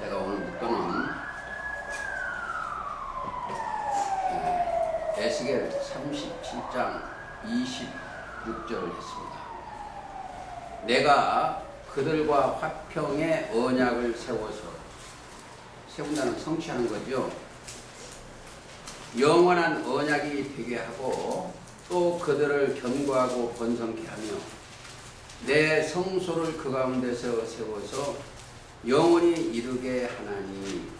제가 오늘 목표는 에스겔 37장 26절을 했습니다. 내가 그들과 화평의 언약을 세운다는 성취하는 거죠. 영원한 언약이 되게 하고 또 그들을 견고하고 번성케 하며 내 성소를 그 가운데서 세워서 영원히 이루게 하나니.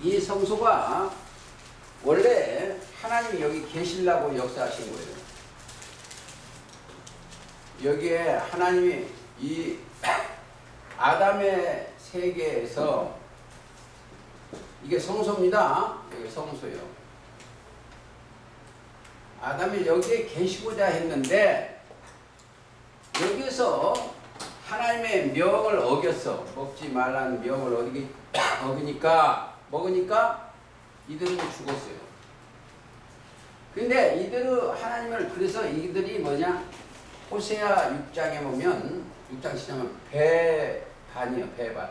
이 성소가 원래 하나님이 여기 계시려고 역사하신 거예요. 여기에 하나님이 이 아담의 세계에서 이게 성소입니다. 여기 성소요. 아담이 여기에 계시고자 했는데 여기서 하나님의 명을 어겼어. 먹지 말라는 명을 먹으니까 이들은 죽었어요. 근데 하나님을 그래서 이들이 뭐냐? 호세아 6장에 보면 6장 시작하면 배반이요. 배반.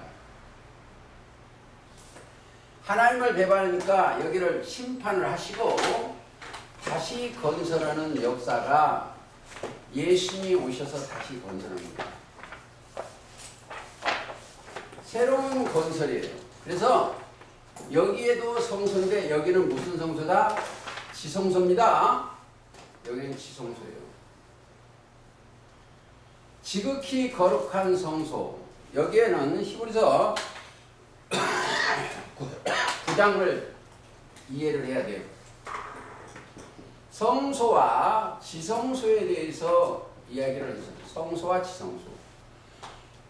하나님을 배반하니까 여기를 심판을 하시고 다시 건설하는 역사가 예수님이 오셔서 다시 건설합니다. 새로운 건설이에요. 그래서 여기에도 성소인데 여기는 무슨 성소다? 지성소입니다. 여기는 지성소예요. 지극히 거룩한 성소. 여기에는 히브리서 9장을 이해를 해야 돼요. 성소와 지성소에 대해서 이야기를 했어요. 성소와 지성소.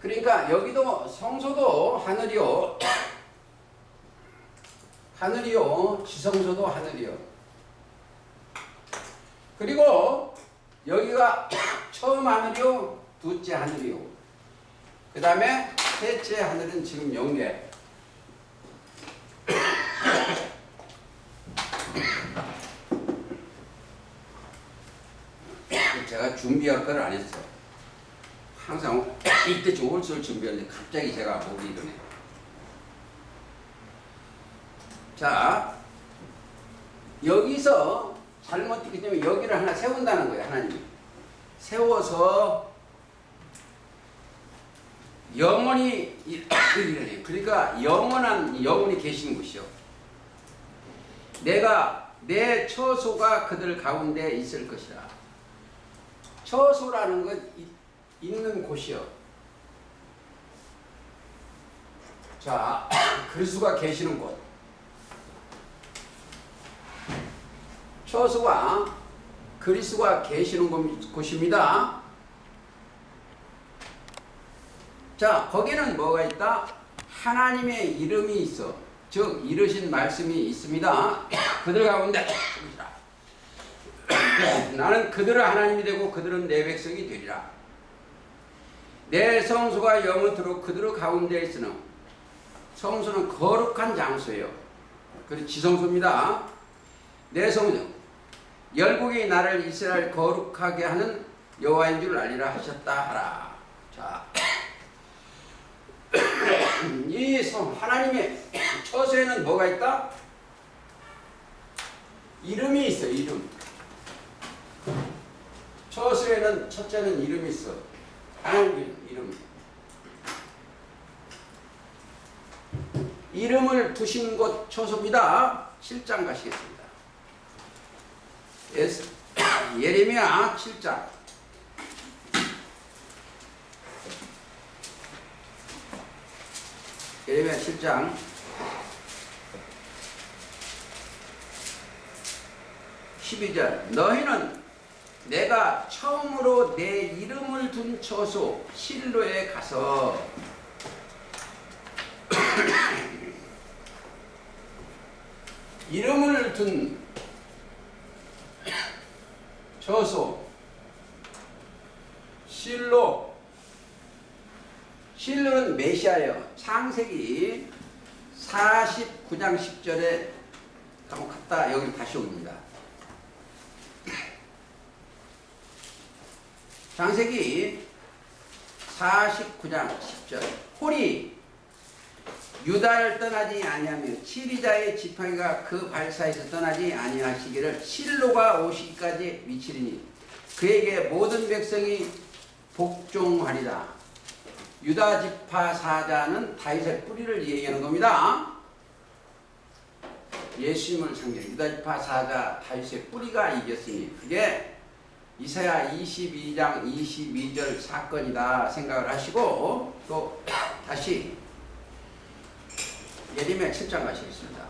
그러니까 여기도 성소도 하늘이요. 지성소도 하늘이요. 그리고 여기가 처음 하늘이요. 둘째 하늘이요. 그 다음에 셋째 하늘은 지금 영계. 제가 준비할 걸 안 했어. 항상 이때쯤 올sol 준비하는데 갑자기 제가 목이 이러네. 자, 여기서 잘못했기 때문에 여기를 하나 세운다는 거예요. 하나님이 세워서 영원히 그러니까 영원히 계시는 곳이요. 내가 내 처소가 그들 가운데 있을 것이라. 처소라는 것 있는 곳이요. 자, 그리스도가 계시는 곳. 처소가 그리스도가 계시는 곳입니다. 자, 거기는 뭐가 있다? 하나님의 이름이 있어. 즉 이르신 말씀이 있습니다. 그들 가운데 나는 그들은 하나님이 되고 그들은 내 백성이 되리라. 내 성소가 영원토록 그들 가운데 있으나. 성소는 거룩한 장소예요. 그리고 지성소입니다. 내 성소 열국이 나를 이스라엘 거룩하게 하는 여호와인 줄 알리라 하셨다 하라. 자, 이 하나님의 처소에는 뭐가 있다? 이름이 있어. 이름. 처소에는 첫째는 이름이 있어. 하나님 이름. 이름을 두신 곳 처소입니다. 7장 가시겠습니다. 예레미야 7장. 예레미야 7장 12절. 너희는 내가 처음으로 내 이름을 둔 처소 실로에 가서 이름을 둔 처소 실로는 메시아예요. 창세기 49장 10절에 한번 갔다 여기 다시 옵니다. 창세기 49장 10절. 홀이 유다를 떠나지 아니하며 치리자의 지팡이가 그 발사에서 떠나지 아니하시기를 실로가 오시기까지 미치리니 그에게 모든 백성이 복종하리라. 유다 지파 사자는 다윗의 뿌리를 얘기하는 겁니다. 예수님을 상징 유다 지파 사자 다윗의 뿌리가 이겼으니 그게 이사야 22장 22절 사건이다 생각을 하시고 또 다시 예레미야 7장 가시겠습니다.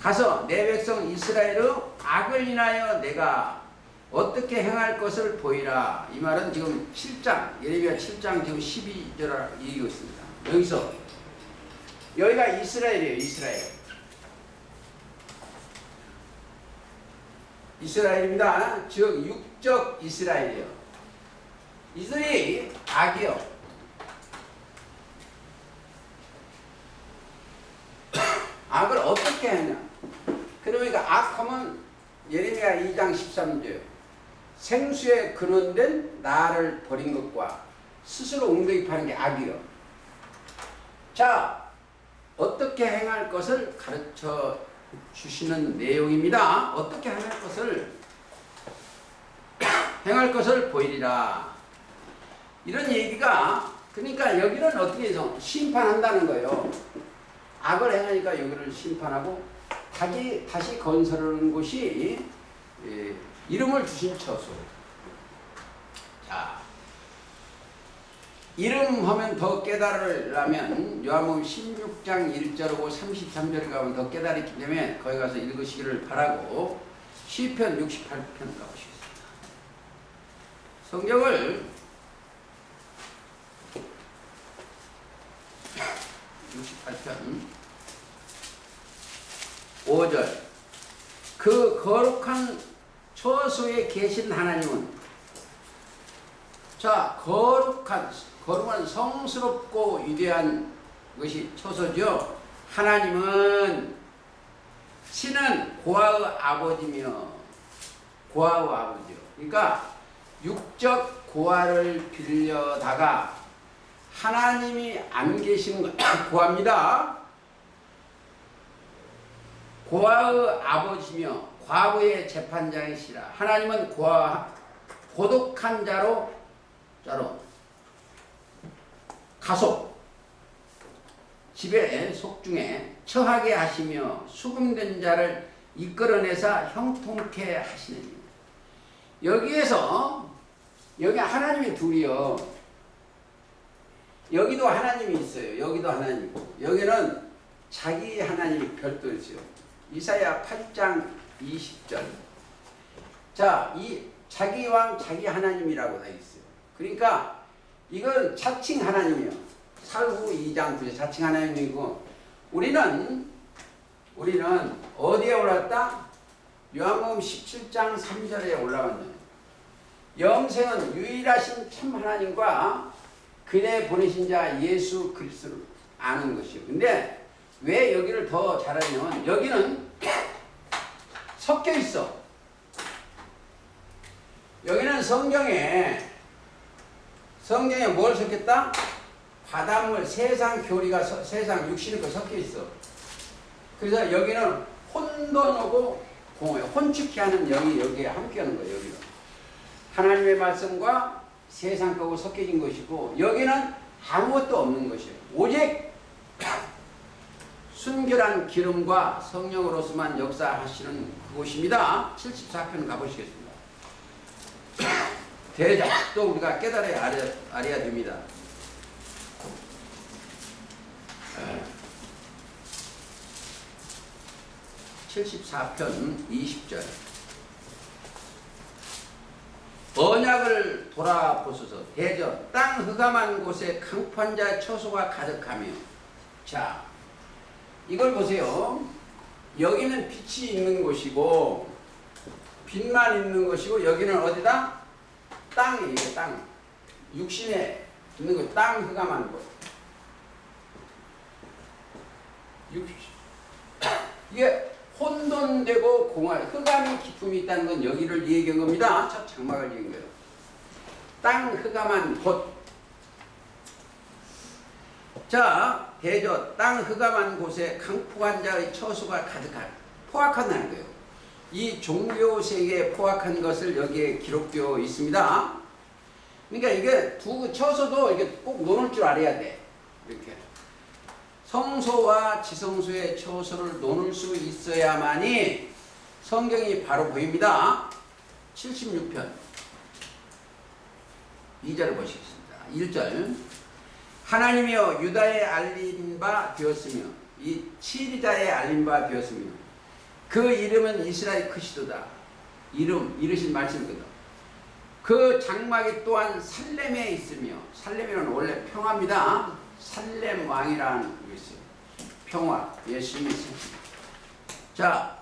가서 내 백성 이스라엘의 악을 인하여 내가 어떻게 행할 것을 보이라. 이 말은 지금 7장 예레미야 7장 지금 12절을 얘기하고 있습니다. 여기가 이스라엘이에요. 이스라엘입니다. 즉 육적 이스라엘이에요. 이들이 악이요. 악을 어떻게 하냐. 그러니까 악하면 예레미야 2장 13절 생수에 근원된 나를 버린 것과 스스로 웅덩이 파는 게 악이요. 자, 어떻게 행할 것을 가르쳐 주시는 내용입니다. 어떻게 행할 것을 보이리라. 이런 얘기가 그러니까 여기는 어떻게 해서 심판한다는 거예요. 악을 행하니까 여기를 심판하고 다시 건설하는 곳이 이름을 주신 처소. 자, 이름 하면 더 깨달으려면 요한복음 16장 1절하고 33절에 가면 더 깨달았기 때문에 거기 가서 읽으시기를 바라고 시편 68편 가보시겠습니다. 성경을 68편 5절 그 거룩한 처소에 계신 하나님은 자 거룩한 성스럽고 위대한 것이 처소죠. 하나님은 신은 고아의 아버지며 고아의 아버지요. 그러니까 육적 고아를 빌려다가 하나님이 안 계신 고아입니다. 고아의 아버지며 과부의 재판장이시라. 하나님은 고독한 자로 가속 집에 속중에 처하게 하시며 수금된 자를 이끌어내사 형통케 하시느니. 여기 하나님이 둘이요. 여기도 하나님이 있어요. 여기도 하나님이고 여기는 자기 하나님이 별도 있어요. 이사야 8장 20절. 자, 이 자기 왕 자기 하나님이라고 돼 있어요. 그러니까 이건 자칭 하나님이요. 사후 2장 9절 자칭 하나님이고 우리는 어디에 올랐다? 요한복음 17장 3절에 올라왔네요. 영생은 유일하신 참 하나님과 그네 보내신 자 예수 그리스도를 아는 것이요. 근데 왜 여기를 더 잘하냐면 여기는 섞여 있어. 여기는 성경에 뭘 섞였다? 바닷물, 세상 교리가 세상 육신의 거 섞여 있어. 그래서 여기는 혼돈하고 공허, 혼축케 하는 영이 여기에 함께 하는 거예요. 여기는 하나님의 말씀과 세상 거고 섞여진 것이고 여기는 아무것도 없는 것이에요. 오직 순결한 기름과 성령으로서만 역사하시는 그곳입니다. 74편 가보시겠습니다. 대작도 우리가 깨달아야 알아야 됩니다. 74편 20절 언약을 돌아보소서. 대저 땅 흑암한 곳에 강판자 처소가 가득하며. 자, 이걸 보세요. 여기는 빛이 있는 곳이고 빛만 있는 것이고 여기는 어디다? 땅이에요. 땅. 육신에 있는 것. 땅 흑암한 곳. 이게 혼돈되고 공허, 흑암의 기품이 있다는 건 여기를 얘기한 겁니다. 첫 장막을 얘기한 거예요. 땅 흑암한 곳. 자, 대저 땅 흑암한 곳에 강포한 자의 처소가 가득한 포악하다는 거예요. 이 종교 세계에 포악한 것을 여기에 기록되어 있습니다. 그러니까 이게 두 처소도 이게 꼭 놓을 줄 알아야 돼. 이렇게 성소와 지성소의 처소를 놓을 수 있어야만이 성경이 바로 보입니다. 76편 2절을 보시겠습니다. 1절 하나님이여 유다에 알린 바 되었으며 이 치리자에 알린 바 되었으며 그 이름은 이스라엘 크시도다. 이르신 말씀이거든. 그 장막이 또한 살렘에 있으며 살렘이는 원래 평화입니다. 살렘 왕이라는 게 있어요. 평화 예수님이 있습니다. 자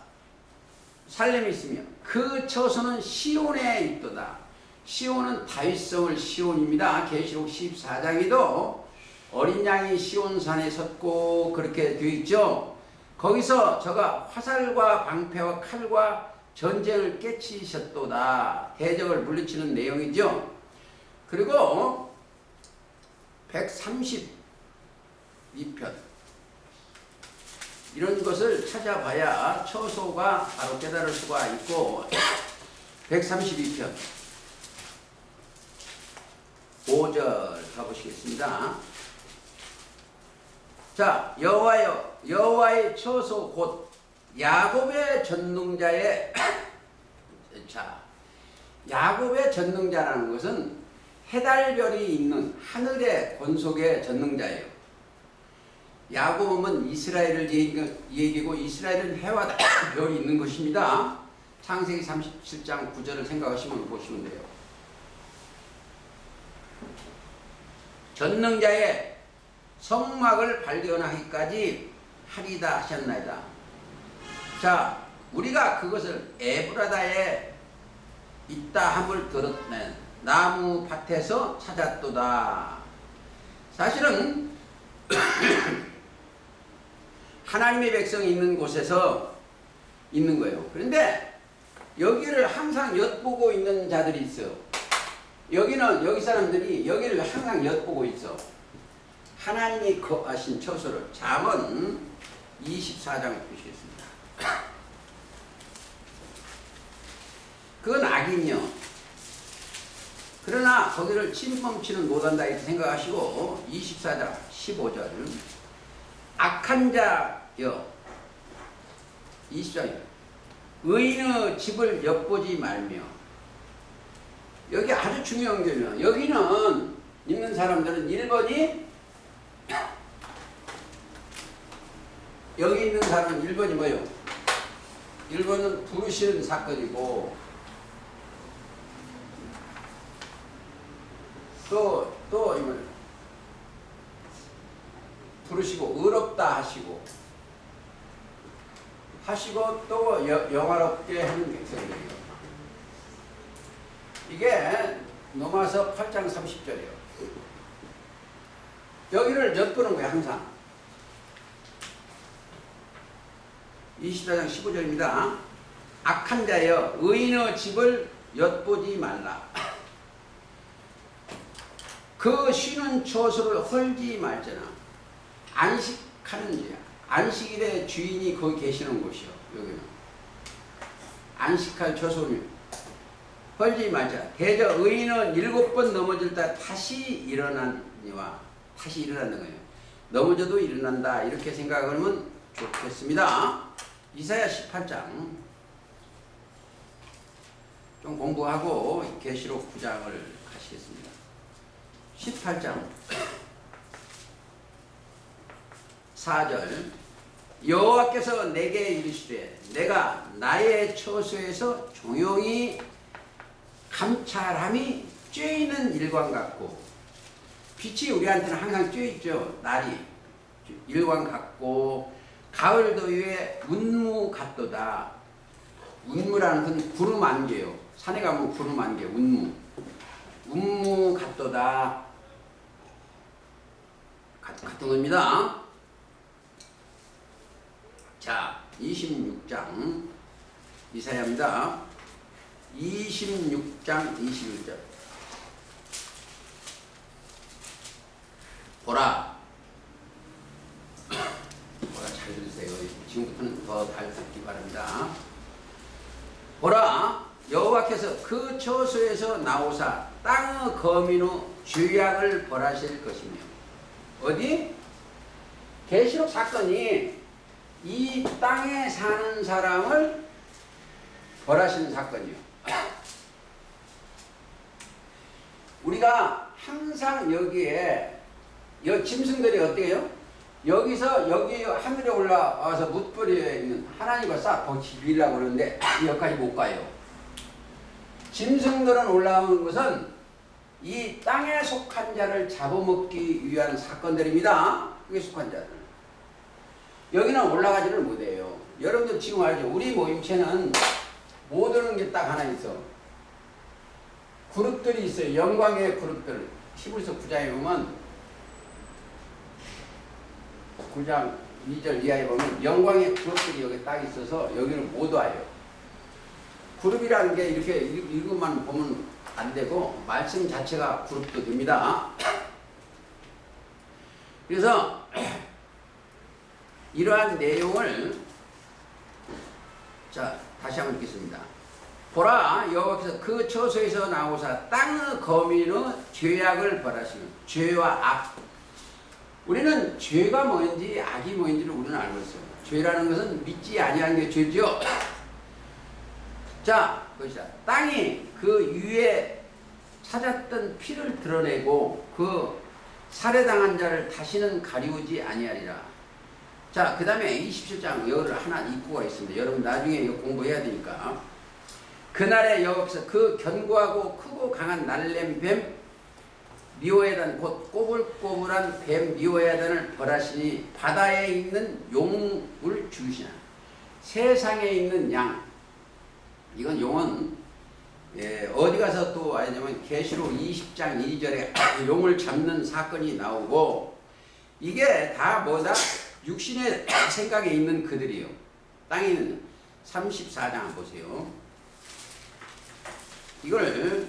살렘에 있으며 그 처소는 시온에 있도다. 시온은 다윗성을 시온입니다. 계시록 14장에도 어린 양이 시온산에 섰고 그렇게 되어 있죠. 거기서 저가 화살과 방패와 칼과 전쟁을 깨치셨도다. 대적을 물리치는 내용이죠. 그리고 132편 이런 것을 찾아봐야 처소가 바로 깨달을 수가 있고 132편 5절 가보시겠습니다. 자 여호와여 여호와의 처소 곧 야곱의 전능자의 자 야곱의 전능자라는 것은 해달별이 있는 하늘의 권속의 전능자예요. 야곱은 이스라엘을 얘기고 이스라엘은 해와 별이 있는 것입니다. 창세기 37장 9절을 생각하시면 보시면 돼요. 전능자의 성막을 발견하기까지 하리다 하셨나이다. 자, 우리가 그것을 에브라다에 있다 함을 들었네. 나무 밭에서 찾았도다. 사실은 하나님의 백성이 있는 곳에서 있는 거예요. 그런데 여기를 항상 엿보고 있는 자들이 있어요. 여기 사람들이 여기를 항상 엿보고 있어. 하나님이 거하신 처소를 잠언 24장 보시겠습니다. 그건 악인이요. 그러나 거기를 침범치는 못한다 이렇게 생각하시고 24장 15절 악한 자여 20장 의인의 집을 엿보지 말며 여기 아주 중요한 게요. 여기는 있는 사람들은 1번이 여기 있는 사람은 1번이 뭐예요? 1번은 부르시는 사건이고 또 부르시고 의롭다 하시고 또 영화롭게 하는 백성들이에요. 이게 로마서 8장 30절이에요. 여기를 엿보는 거예요. 항상 24장 15절입니다. 악한 자여 의인의 집을 엿보지 말라. 그 쉬는 처소를 헐지 말잖아. 안식하는 지야. 안식일에 주인이 거기 계시는 곳이요. 여기는 안식할 처소는 헐지 말자. 대저 의인은 7번 넘어질 때 다시 일어나니와 다시 일어나는 거예요. 넘어져도 일어난다 이렇게 생각하면 좋겠습니다. 이사야 18장 좀 공부하고 계시록 9장을 가시겠습니다. 18장 4절 여호와께서 내게 이르시되 내가 나의 처소에서 조용히 감찰함이 쬐이는 일광 같고 빛이 우리한테는 항상 쬐있죠. 날이 일광 같고 가을 더위에 운무 같도다. 운무라는 건 구름 안개요. 산에 가면 구름 안개 운무 같도다. 같은 겁니다. 자 26장 이사야입니다. 26장 21절 보라 지금부터는 더 잘 듣기 바랍니다. 보라, 여호와께서 그 처소에서 나오사 땅의 거민의 죄악을 벌하실 것이며. 어디? 계시록 사건이 이 땅에 사는 사람을 벌하시는 사건이요. 우리가 항상 여기에 짐승들이 어때요? 여기서 여기 하늘에 올라와서 뭇벌이에 있는 하나님과 싹 비비려고 그러는데 여기까지 못 가요. 짐승들은 올라오는 것은 이 땅에 속한 자를 잡아먹기 위한 사건들입니다. 그게 속한 자들. 여기는 올라가지를 못해요. 여러분들 지금 알죠? 우리 모임체는 못 오는 게 딱 하나 있어. 그룹들이 있어요. 영광의 그룹들. 히브리서 9장에 보면 9장 2절 이하에 보면 영광의 그룹들이 여기 딱 있어서 여기는 못 와요. 그룹이라는 게 이렇게 읽으만 보면 안 되고 말씀 자체가 그룹도 됩니다. 그래서 이러한 내용을 자 다시 한번 읽겠습니다. 보라, 여호와께서 그 처소에서 나오사 땅의 거민의 죄악을 벌하시는. 죄와 악. 우리는 죄가 뭔지 악이 뭔지를 우리는 알고 있어요. 죄라는 것은 믿지 아니하는 게 죄죠. 자, 그것이다. 땅이 그 위에 찾았던 피를 드러내고 그 살해당한 자를 다시는 가리우지 아니하리라. 자, 그 다음에 27장 여를 하나 입구가 있습니다. 여러분 나중에 이거 공부해야 되니까. 그날에 여호와께서 그 견고하고 크고 강한 날렘 뱀 미오에단 곧 꼬불꼬불한 뱀 미오에단을 벌하시니 바다에 있는 용을 죽이시나. 세상에 있는 양. 이건 용은 어디 가서 또 와야냐면 계시록 20장 2절에 용을 잡는 사건이 나오고 이게 다 뭐다? 육신의 생각에 있는 그들이요. 땅에 있는 34장 보세요. 이걸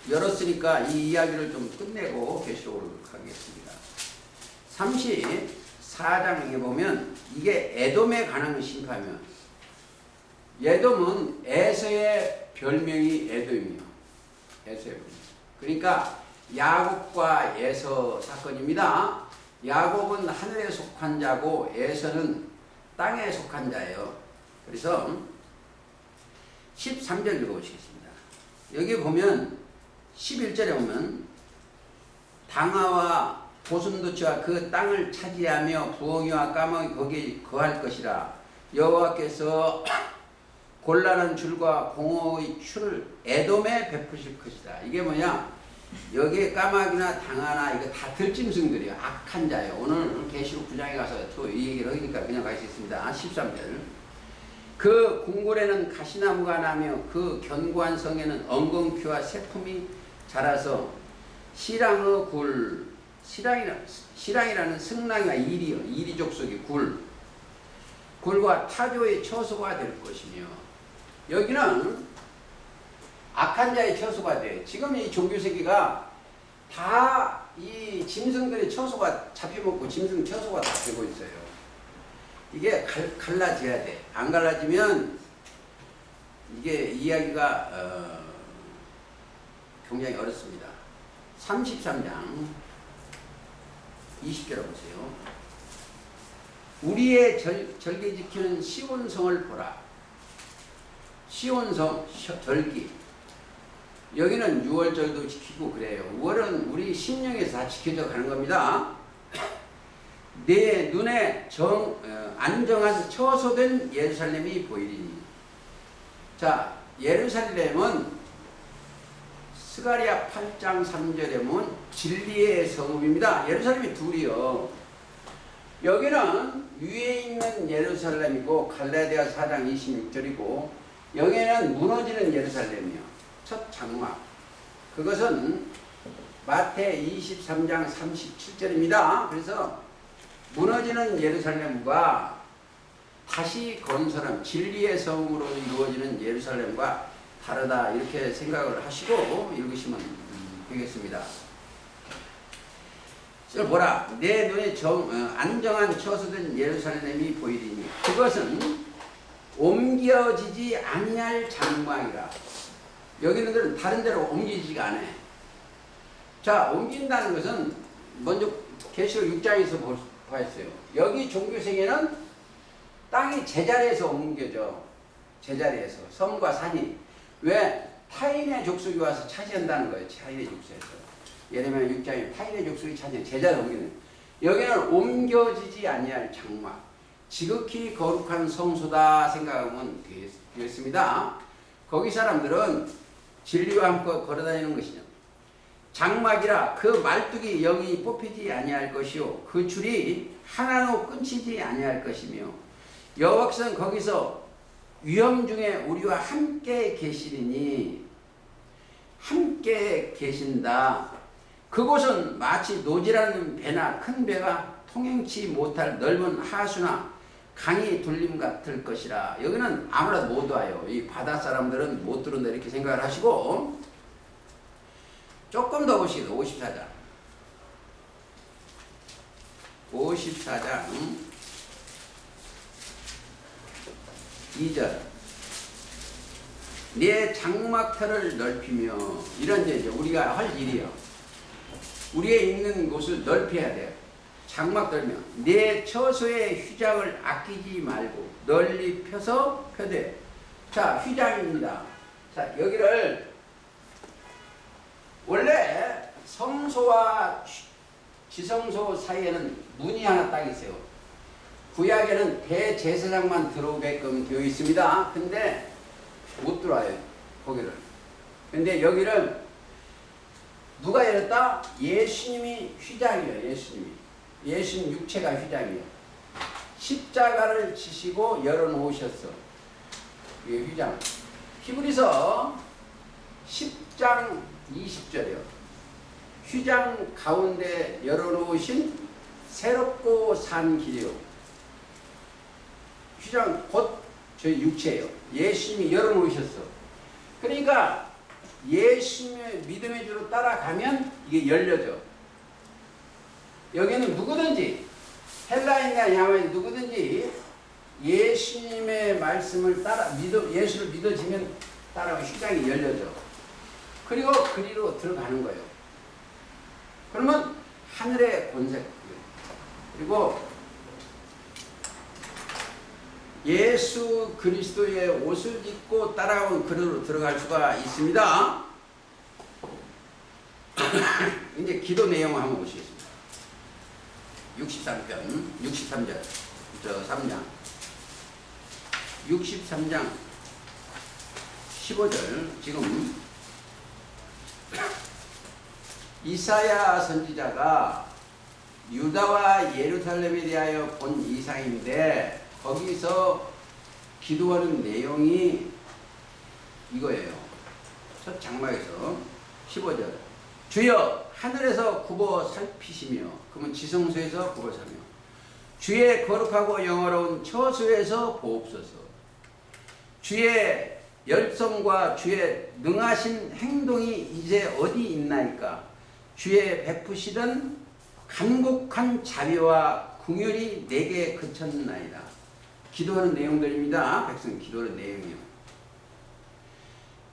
열었으니까 이 이야기를 좀 끝내고 계시록으로 가겠습니다. 34장에 보면 이게 에돔에 관한 심판이며 에돔은 에서의 별명이 에돔이요. 에서의 별명. 그러니까 야곱과 에서 사건입니다. 야곱은 하늘에 속한 자고 에서는 땅에 속한 자예요. 그래서 13절 읽어보시겠습니다. 여기 보면 11절에 보면 당아와 고슴도치와 그 땅을 차지하며 부엉이와 까마귀 거기에 거할 것이라. 여호와께서 곤란한 줄과 공허의 추를 에돔에 베푸실 것이다. 이게 뭐냐? 여기에 까마귀나 당아나 이거 다 들짐승들이에요. 악한 자예요. 오늘 계시록 9장에 가서 또 이 얘기를 하니까 그냥 가시겠습니다. 13절. 그 궁궐에는 가시나무가 나며 그 견고한 성에는 엉겅퀴와 새품이 자라서 시랑의 굴, 시랑이라는 승랑이와 이리 족속의 굴과 타조의 처소가 될 것이며. 여기는 악한 자의 처소가 돼. 지금 이 종교세계가 다 이 짐승들의 처소가 잡혀먹고 짐승 처소가 다 되고 있어요. 이게 갈라져야 돼. 안 갈라지면 이게 이야기가 굉장히 어렵습니다. 33장 20절을 보세요. 우리의 절기 지키는 시온성을 보라. 시온성 절기. 여기는 6월절도 지키고 그래요. 6월은 우리 신령에서 다 지켜져 가는 겁니다. 내 눈에 안정한 처소된 예루살렘이 보이리니. 자, 예루살렘은 스가랴 8장 3절에 보면 진리의 성읍입니다. 예루살렘이 둘이요. 여기는 위에 있는 예루살렘이고 갈라디아 4장 26절이고 여기는 무너지는 예루살렘이요. 첫 장막. 그것은 마태 23장 37절입니다. 그래서 무너지는 예루살렘과 다시 건설한 진리의 성으로 이루어지는 예루살렘과 다르다. 이렇게 생각을 하시고 읽으시면 되겠습니다. 보라, 내 눈에 안정한 처소된 예루살렘이 보이리니 그것은 옮겨지지 아니할 장막이라. 여기는 다른 데로 옮기지가 않아. 자, 옮긴다는 것은 먼저 계시록 6장에서 보았어요. 여기 종교생에는 땅이 제자리에서 옮겨져. 제자리에서. 섬과 산이. 왜? 타인의 족속이 와서 차지한다는 거예요. 타인의 족속에서. 예레미야 6장에 타인의 족속이 차지한 제자를 옮기는. 여기는 옮겨지지 아니할 장막. 지극히 거룩한 성소다 생각하면 되겠습니다. 거기 사람들은 진리와 함께 걸어다니는 것이냐. 장막이라 그 말뚝이 영이 뽑히지 아니할 것이요 그 줄이 하나로 끊치지 아니할 것이며 여호와께서는 거기서 위험 중에 우리와 함께 계시리니 함께 계신다. 그곳은 마치 노지라는 배나 큰 배가 통행치 못할 넓은 하수나 강이 둘림 같을 것이라. 여기는 아무라도 못 와요. 이 바다 사람들은 못 들어온다 이렇게 생각을 하시고 조금 더 보시겠습니다. 54장 54장 2절 내 장막터를 넓히며 이런 이제 우리가 할 일이요. 우리의 있는 곳을 넓혀야 돼요. 장막 넓며 내 처소의 휘장을 아끼지 말고 널리 펴서 펴되. 자, 휘장입니다. 자, 여기를 원래 성소와 지성소 사이에는 문이 하나 딱 있어요. 구약에는 대제사장만 들어오게끔 되어 있습니다. 근데 못 들어와요. 거기를. 근데 여기를 누가 열었다? 예수님이 휘장이에요. 예수님 육체가 휘장이에요. 십자가를 지시고 열어놓으셨어. 이게 휘장. 히브리서 10장 20절이요. 휘장 가운데 열어놓으신 새롭고 산 길이요. 휘장 곧 저희 육체예요. 예수님이 열어놓으셨어. 그러니까 예수님의 믿음의 주로 따라가면 이게 열려져. 여기는 누구든지 헬라인이나 야만인 누구든지 예수님의 말씀을 예수를 믿어지면 따라가면 휘장이 열려져. 그리고 그리로 들어가는 거예요. 그러면 하늘의 권세. 그리고 예수 그리스도의 옷을 입고 따라온 그리로 들어갈 수가 있습니다. 이제 기도 내용을 한번 보시겠습니다. 63절, 3장. 63장 15절. 지금 이사야 선지자가 유다와 예루살렘에 대하여 본 이상인데 거기서 기도하는 내용이 이거예요. 첫 장막에서 15절. 주여 하늘에서 굽어 살피시며, 그러면 지성소에서 굽어 살며, 주의 거룩하고 영화로운 처소에서 보옵소서. 주의 열성과 주의 능하신 행동이 이제 어디 있나이까. 주의 베푸시던 간곡한 자비와 긍휼이 내게 그쳤나이다. 기도하는 내용들입니다. 백성 기도하는 내용이요.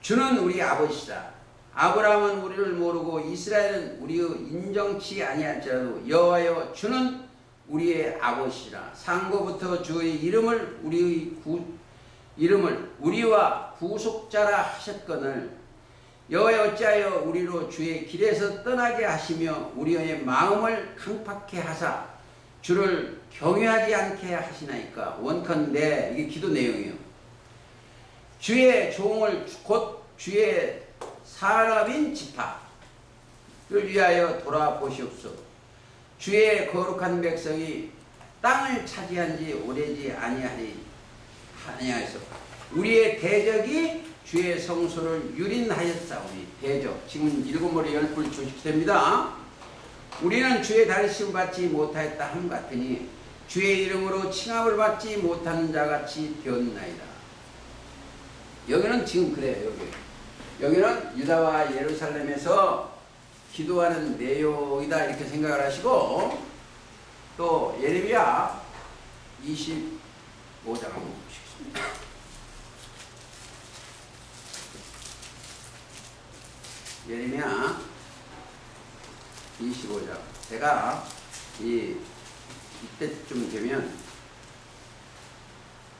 주는 우리 아버지시다. 아브라함은 우리를 모르고 이스라엘은 우리의 인정치 아니할지라도 여호와여 주는 우리의 아버지시라. 상고부터 주의 이름을 우리와 구속자라 하셨거늘 여호와여 어찌하여 우리로 주의 길에서 떠나게 하시며 우리의 마음을 강팍해 하사 주를 경외하지 않게 하시나이까. 원컨대 이게 기도 내용이에요. 주의 종을 곧 주의 사람인 지파를 위하여 돌아보시옵소서. 주의 거룩한 백성이 땅을 차지한 지 오래지 아니하여서 우리의 대적이 주의 성소를 유린하였사오니. 대적 지금 7머리 10뿔 주식됩니다. 우리는 주의 다리심 받지 못하였다 함 같으니 주의 이름으로 칭함을 받지 못하는 자같이 되었나이다. 여기는 지금 그래요. 여기는 유다와 예루살렘에서 기도하는 내용이다 이렇게 생각을 하시고, 또 예레미야 25장 한번 보시겠습니다. 예레미야 25장. 제가 이때쯤 되면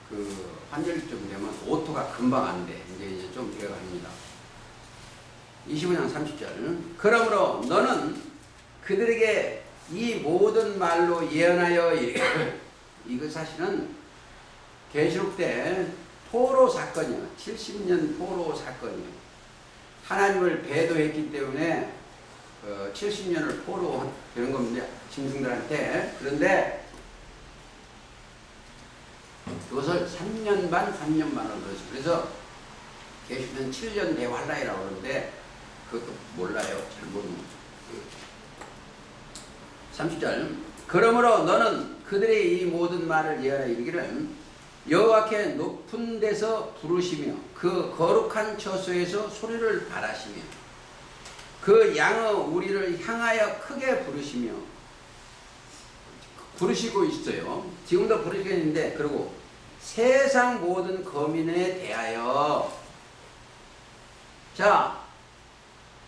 그 환절쯤 되면 오토가 금방 안 돼. 이제 좀 되어갑니다. 25장 30절. 그러므로 너는 그들에게 이 모든 말로 예언하여 이거 사실은 계시록 때 포로 사건이에요. 70년 포로 사건이에요. 하나님을 배도했기 때문에 70년을 포로 되는 겁니다. 짐승들한테. 그런데 그것을 3년 반, 3년 반으로 넣었어요. 그래서 계시면 7년 대환란이라고 그러는데 그것도 몰라요. 잘 모르는 거죠. 30절. 그러므로 너는 그들의 이 모든 말을 예언하여 이르기를 여호와께 높은 데서 부르시며 그 거룩한 처소에서 소리를 발하시며 그 양의 우리를 향하여 크게 부르시며, 부르시고 있어요. 지금도 부르시고 있는데, 그리고 세상 모든 거민에 대하여, 자,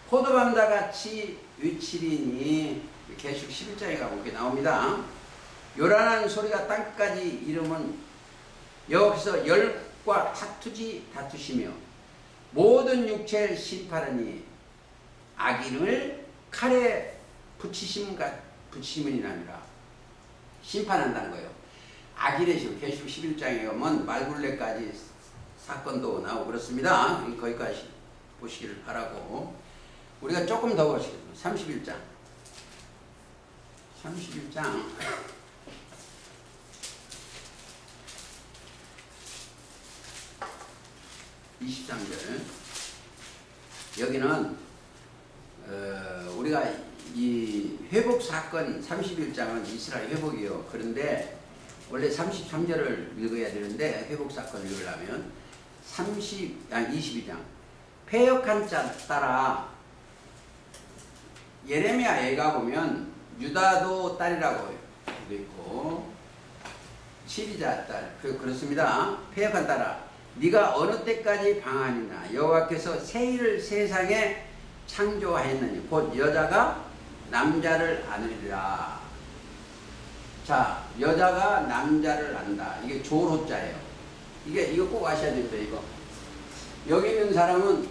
포도밤과 같이 위치리니, 계시록 11장에 가면 이렇게 나옵니다. 요란한 소리가 땅끝까지 이르면 여기서 열과 다투시며 모든 육체를 심판하니 악인을 칼에 붙이심이니라. 심판한다는 거예요. 악인의 심. 계시록 11장에 가면 말굴레까지 사건도 나오고 그렇습니다. 거기까지 보시기를 바라고, 우리가 조금 더 보시겠습니다. 31장 23절. 여기는 우리가 이 회복 사건 31장은 이스라엘 회복이요. 그런데 원래 33절을 읽어야 되는데 회복 사건을 읽으려면 22장 패역한 자 따라 예레미야에 가보면 유다도 딸이라고 되어 있고 시리자 딸, 그렇습니다. 패역한 따라 네가 어느 때까지 방하니나 여호와께서 새 일을 세상에 창조하였느니 곧 여자가 남자를 안으리라. 자, 여자가 남자를 안다. 이게 조로자예요. 이거 꼭 아셔야 됩니다. 이거 여기 있는 사람은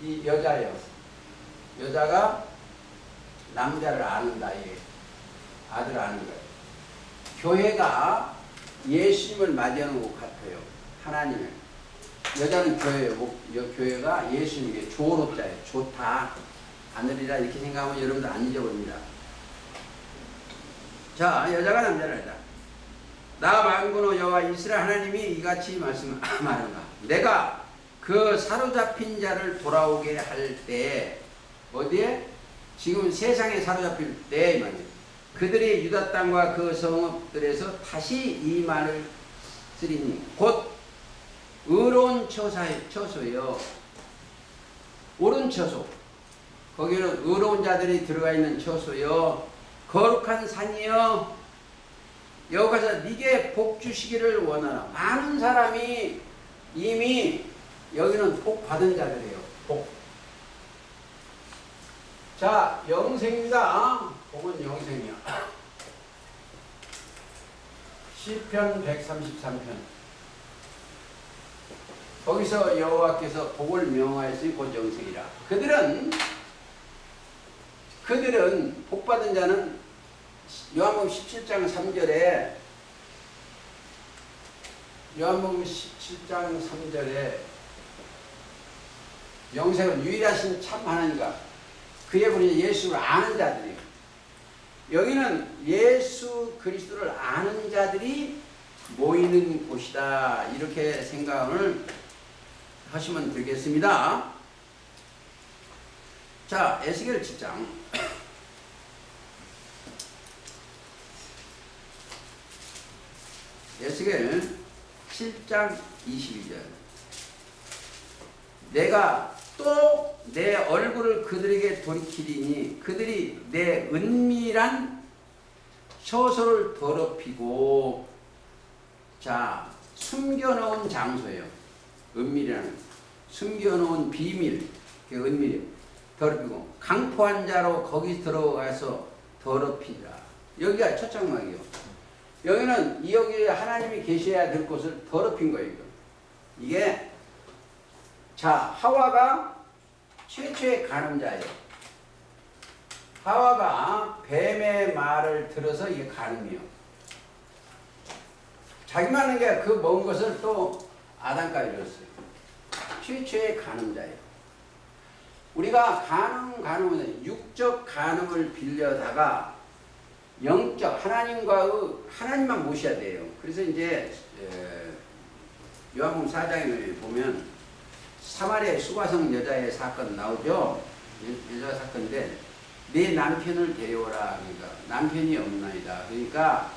이 여자예요. 여자가 남자를 아는다. 이게 아들을 아는 거예요. 교회가 예수님을 맞이하는 것 같아요. 하나님을. 여자는 교회예요. 교회가 예수님에게 조로자예요. 좋다. 아느리라 이렇게 생각하면 여러분들 안 잊어버립니다. 자, 여자가 남자를 한다. 나 만군의 여호와 이스라엘 하나님이 이같이 말씀하는가. 내가 그 사로잡힌 자를 돌아오게 할 때, 어디에? 지금 세상에 사로잡힐 때 말이에요. 그들이 유다 땅과 그 성읍들에서 다시 이 말을 쓰리니 곧 의로운 처소예요. 옳은 처소. 거기는 의로운 자들이 들어가 있는 처소요. 거룩한 산이요. 여기서 네게 복 주시기를 원하나. 많은 사람이 이미 여기는 복 받은 자들이에요. 복. 자, 영생입니다. 복은 영생이야. 시편 133편. 거기서 여호와께서 복을 명하였으니 곧 영생이라. 그들은 복 받은 자는 요한복음 17장 3절에 요한복음 17장 3절에 영생은 유일하신 참 하나님과 그의 분이 예수를 아는 자들이에요. 여기는 예수 그리스도를 아는 자들이 모이는 곳이다. 이렇게 생각을 하시면 되겠습니다. 자, 에스겔 7장. 에스겔 7장 22절. 내가 또 내 얼굴을 그들에게 돌이키리니 그들이 내 은밀한 처소를 더럽히고 자 숨겨놓은 장소예요. 은밀이라는 숨겨놓은 비밀, 그 은밀이 더럽히고 강포한 자로 거기 들어가서 더럽히라. 여기가 첫 장막이요. 여기는 여기 하나님이 계셔야 될 곳을 더럽힌 거예요. 이게 자 하와가 최초의 간음자예요. 하와가 뱀의 말을 들어서 이게 간음이요. 자기만 하는 게 그 먹은 것을 또 아담까지 줬어요. 최초의 간음자예요. 우리가 간음은 육적 간음을 빌려다가 영적 하나님만 모셔야 돼요. 그래서 이제 요한복음 4장에 보면 사마리아 수가성 여자의 사건 나오죠. 여자 사건인데 내 남편을 데려오라. 그러니까 남편이 없나이다. 그러니까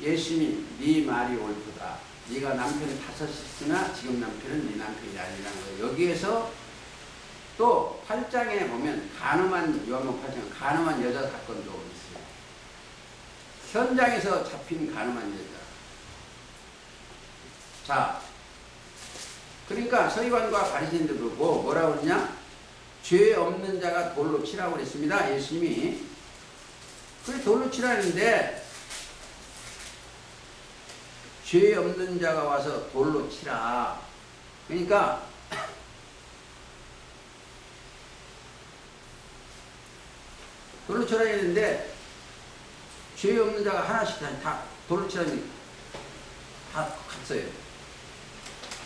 예수님이 네 말이 옳도다. 네가 남편이 5 있으나 지금 남편은 네 남편이 아니라는 거예요. 여기에서 또 8장에 보면 간음한 요한복음 8장 간음한 여자 사건도 있어요. 현장에서 잡힌 간음한 여자. 자, 그러니까 서기관과 바리새인들 보고 뭐라고 그러냐? 죄 없는 자가 돌로 치라고 그랬습니다. 예수님이. 그래 돌로 치라는데 죄 없는 자가 와서 돌로 치라. 그러니까 돌로 치라 했는데 죄 없는 자가 하나씩 다 돌로 치라니 다 갔어요.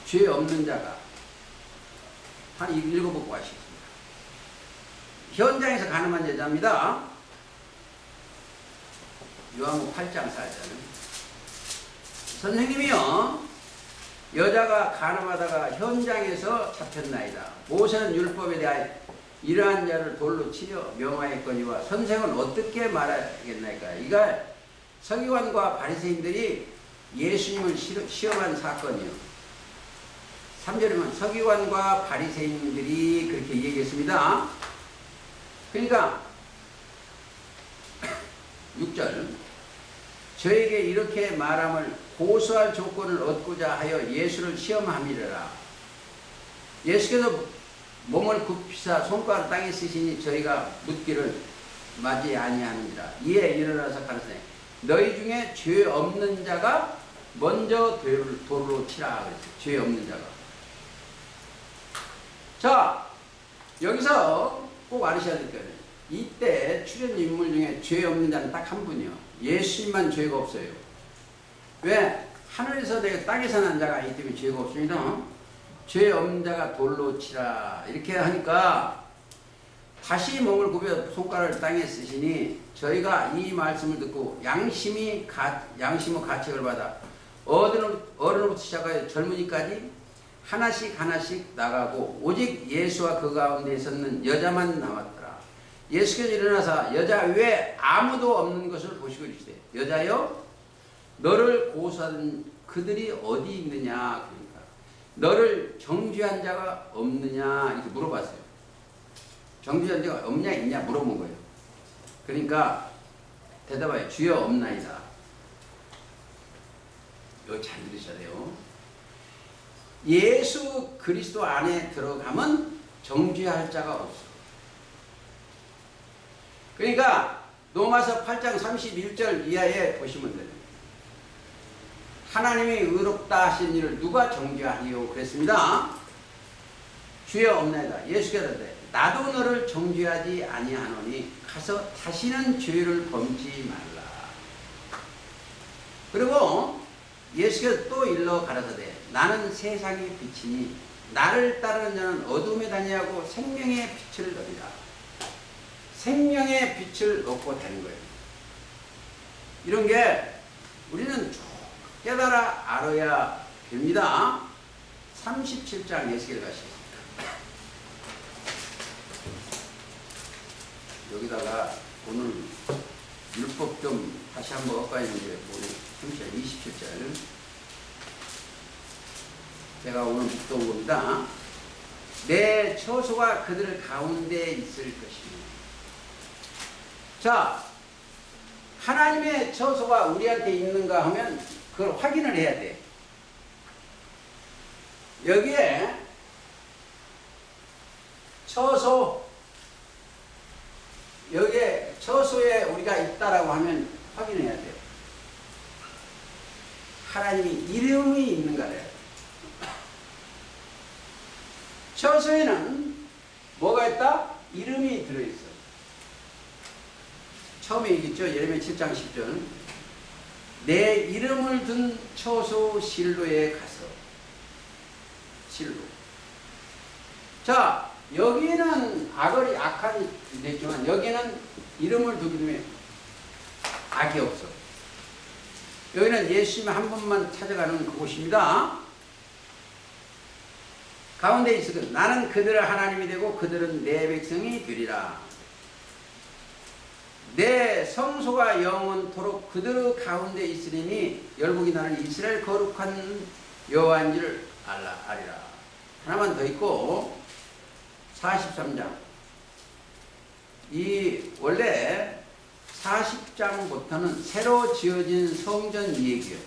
죄 없는 자가 한 7번 하시겠습니다. 현장에서 간음한 여자입니다. 요한복음 8장 4절. 선생님이요, 여자가 간음하다가 현장에서 잡혔나이다. 모세는 율법에 대하여 이러한 자를 돌로 치려 명하였거니와 선생은 어떻게 말하겠나이까. 이가 서기관과 바리새인들이 예수님을 시험한 사건이요. 3절이면 서기관과 바리새인들이 그렇게 얘기했습니다. 그러니까 6절 저에게 이렇게 말함을 고소할 조건을 얻고자 하여 예수를 시험함이라. 예수께서 몸을 굽히사 손가락 땅에 쓰시니 저희가 묻기를 맞이 아니하느니라. 이에 일어나서 가르치되 너희 중에 죄 없는 자가 먼저 돌로 치라 그랬어요. 죄 없는 자가. 자, 여기서 꼭 알으셔야 될 거예요. 이때 출연 인물 중에 죄 없는 자는 딱 한 분이요. 예수님만 죄가 없어요. 왜? 하늘에서 내가 땅에서 난 자가 아니기 때문에 죄가 없습니다. 죄 없는 자가 돌로 치라. 이렇게 하니까 다시 몸을 굽혀 손가락을 땅에 쓰시니 저희가 이 말씀을 듣고 양심의 가책을 받아 어른부터 시작하여 젊은이까지 하나씩 나가고 오직 예수와 그 가운데 있었는 여자만 남았더라. 예수께서 일어나사 여자 외에 아무도 없는 것을 보시고 이르시되 여자여 너를 고소하던 그들이 어디 있느냐. 그러니까 너를 정죄한 자가 없느냐 이렇게 물어봤어요. 정죄한 자가 없냐 있냐 물어본 거예요. 그러니까 대답하여 주여 없나이다. 이거 잘 들으셔야 돼요. 예수 그리스도 안에 들어가면 정죄할 자가 없어. 그러니까 로마서 8장 31절 이하에 보시면 돼요. 하나님이 의롭다 하신 일을 누가 정죄하리요 그랬습니다. 주여 없나이다. 예수께서 나도 너를 정죄하지 아니하노니 가서 다시는 죄를 범치 말라. 그리고 예수께서 또 일러 가라사대 나는 세상의 빛이니 나를 따르는 자는 어둠에 다니하고 생명의 빛을 얻으리라. 생명의 빛을 얻고 다는 거예요. 이런 게 우리는 쭉 깨달아 알아야 됩니다. 37장 예수께서 가시겠습니다. 여기다가 오늘 율법 좀 다시 한번 엇가있는데 오늘 27절 제가 오늘 묵도한 겁니다. 내 처소가 그들 가운데 있을 것이며. 자, 하나님의 처소가 우리한테 있는가 하면 그걸 확인을 해야 돼. 여기에 처소, 여기에 처소에 우리가 있다라고 하면 확인해야 돼. 하나님이 이름이 있는가래요. 처소에는 뭐가 있다? 이름이 들어있어. 처음에 얘기했죠. 예레미야 7장 10절. 내 이름을 둔 처소 실로에 가서. 실로. 자, 여기는 악한이 됐지만 여기는 이름을 두기 때문에 악이 없어. 여기는 예수님 한 분만 찾아가는 그곳입니다. 가운데 있으거든. 나는 그들의 하나님이 되고 그들은 내 백성이 되리라. 내 성소가 영원토록 그들 가운데 있으리니 열국이 나는 이스라엘 거룩한 여호와인지를 아리라. 하나만 더 있고 43장. 이 원래 40장부터는 새로 지어진 성전 얘기예요.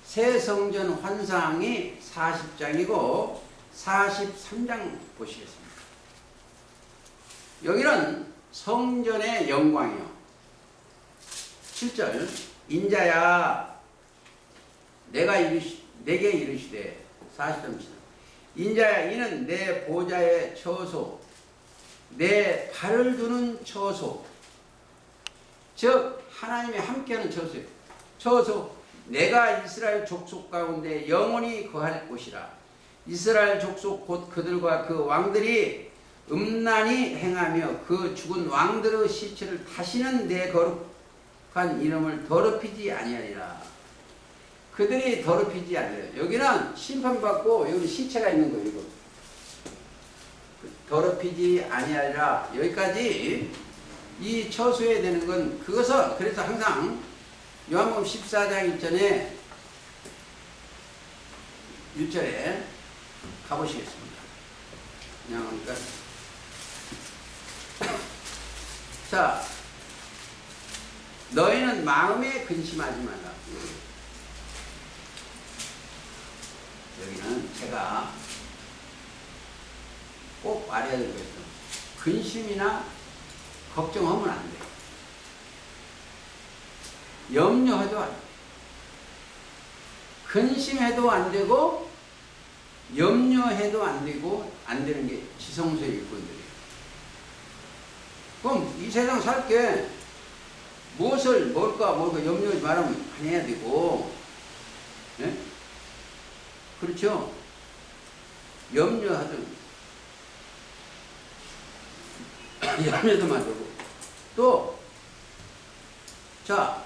새 성전 환상이 40장이고 43장 보시겠습니다. 여기는 성전의 영광이요. 7절. 인자야 내게 이르시되 40절. 인자야 이는 내 보좌의 처소 내 발을 두는 처소, 즉 하나님이 함께하는 처소예요. 처소, 내가 이스라엘 족속 가운데 영원히 거할 곳이라. 이스라엘 족속 곧 그들과 그 왕들이 음란히 행하며 그 죽은 왕들의 시체를 다시는 내 거룩한 이름을 더럽히지 아니하리라. 그들이 더럽히지 않으려. 여기는 심판받고 여기 시체가 있는 거예요. 이거. 더럽히지 아니하리라. 여기까지 이 처소에 되는 건 그것은 그래서 항상 요한복음 14장 1절에 6절에 가보시겠습니다. 그냥 그러니까 자, 너희는 마음에 근심하지 말라. 여기는 제가 꼭 말해야 될 것은 근심이나 걱정하면 안 돼. 염려해도 안 돼. 근심해도 안 되고 염려해도 안 되고 안 되는 게 지성소의 일꾼들이에요. 그럼 이 세상 살게 무엇을 뭘까 염려하지 말으면 안 해야 되고, 네? 그렇죠? 염려하든 염려도 말고 또 자,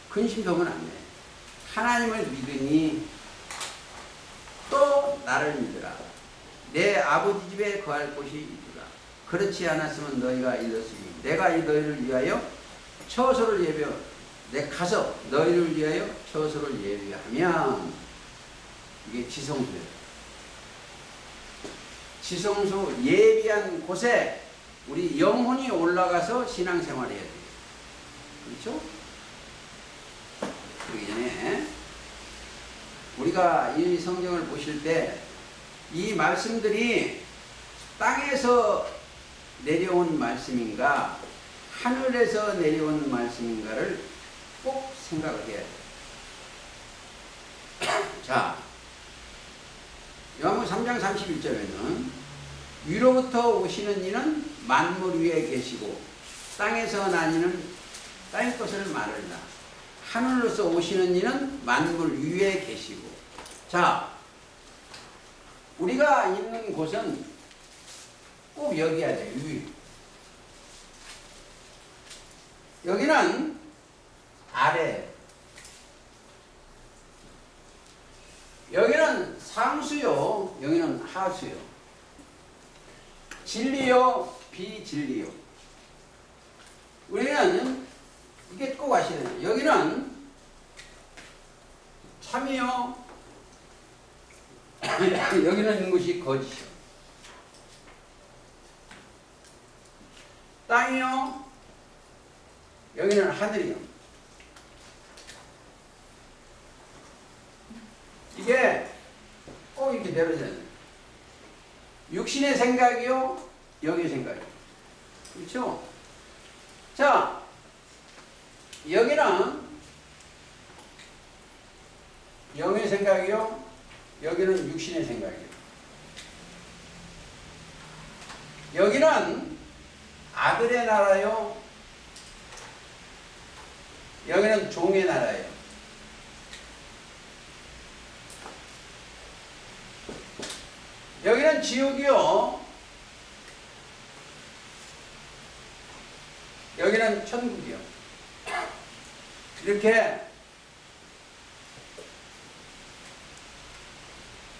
근심도 하면 안 돼. 하나님을 믿으니 또 나를 믿으라. 내 아버지 집에 거할 곳이 있으라. 그렇지 않았으면 너희가 잃었으니 내가 이 너희를 위하여 처소를 예비하여 내 가서 너희를 위하여 처소를 예비하면 이게 지성소예요. 지성소 예비한 곳에 우리 영혼이 올라가서 신앙생활을 해야 돼요. 그렇죠? 그러기 전에 우리가 이 성경을 보실 때 이 말씀들이 땅에서 내려온 말씀인가 하늘에서 내려온 말씀인가를 꼭 생각을 해야 돼요. 자, 요한복음 3장 31절에는 위로부터 오시는 이는 만물 위에 계시고 땅에서 난 이는 땅의 것을 말한다. 하늘로서 오시는 이는 만물 위에 계시고. 자, 우리가 있는 곳은 꼭 여기야 돼. 위. 여기는 아래. 여기는 상수요. 여기는 하수요. 진리요, 비진리요. 우리는 이게 꼭 아셔야 돼요. 여기는 참이요, 여기는 있는 것이 거짓이요. 땅이요. 여기는 하늘이요. 이게 꼭 이렇게 내려져야 돼요. 육신의 생각이요. 영의 생각이요. 그렇죠? 자, 여기는 영의 생각이요. 여기는 육신의 생각이요. 여기는 아들의 나라요. 여기는 종의 나라예요. 여기는 지옥이요. 여기는 천국이요. 이렇게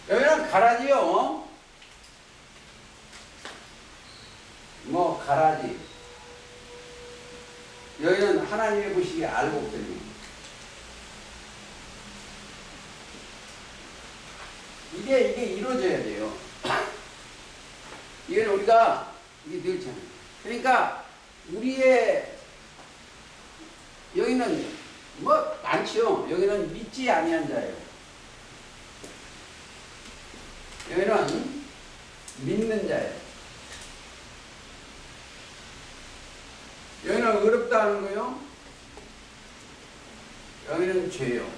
여기는 가라지요. 뭐 가라지. 여기는 하나님의 보시기에 알곡들입니다. 이게 이루어져야 돼요. 이게 우리가 이게 늘잖아요. 그러니까 우리의 여기는 뭐 많지요. 여기는 믿지 아니한 자예요. 여기는 믿는 자예요. 여기는 어렵다 하는 거요. 여기는 죄요.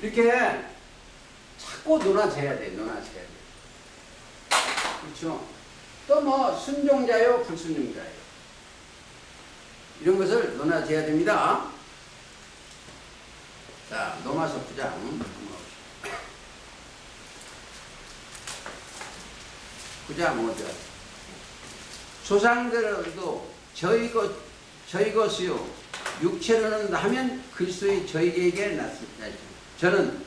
이렇게 자꾸 논하져야 돼. 논하져야 돼. 그렇죠? 또 뭐 순종자요, 불순종자요. 이런 것을 논하져야 됩니다. 자, 로마서 9장 한번 봅시다. 9장 5절. 조상들도 저희 것이요 육체로는 하면 그리스도의 저희에게 났습니다. 저는